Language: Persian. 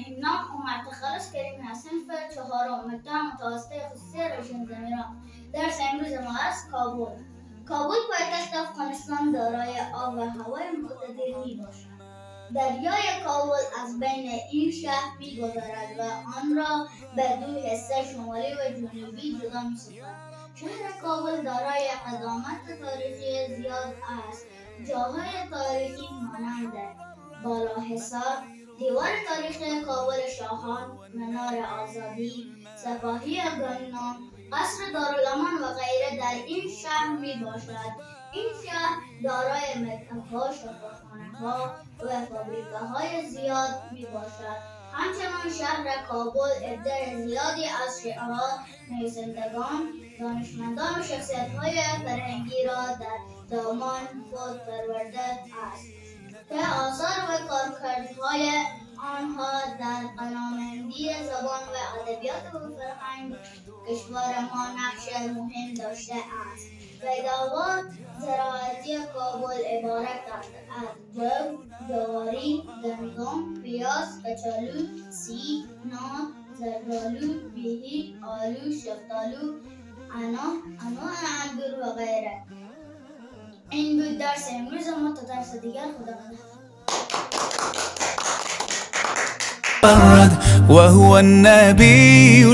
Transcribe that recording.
الرحیم. نام اومد خلاص کریم هستیم صنف چهارم مقطع متوسطه خصوصی روشن ضمیران. درس امروز ما از کابل. کابل پایتخت افغانستان دارای آب و هوای معتدل میباشد. دریای کابل از بین این شهر میگذرد و آن را به دو حصه شمالی و جنوبی جدا می‌سازد. شهر کابل دارای قدامت تاریخی زیاد است. جاهای تاریخی مانند بالاحصار، دیوار تاریخی کابل شاهان، منار آزادی، سپاهی افغانان، قصر دارالامان و غیره در این شهر می باشد. این شهر دارای مکتب‌ها، شفاخانه‌ها و فابریکه‌های زیاد می باشد. همچنان شهر کابل عده زیادی از شاعران، نویسندگان، دانشمندان و شخصیت‌های فرهنگی را در دامان خود پرورده است که آثار و کارکردهای آنها در قنامندی زبان و ادبیات و فرهنگ کشور ما نقش مهم داشته است. پیداوار زراعتی کابل عبارت است از جو، جواری، گندم، پیاز، کچالو، سیب، نان، زردآلو، بیهی، آلو، شفتالو، انواع انگور و غیره. این بود درس امروز ما. تا درس دیگر خدا وهو النبي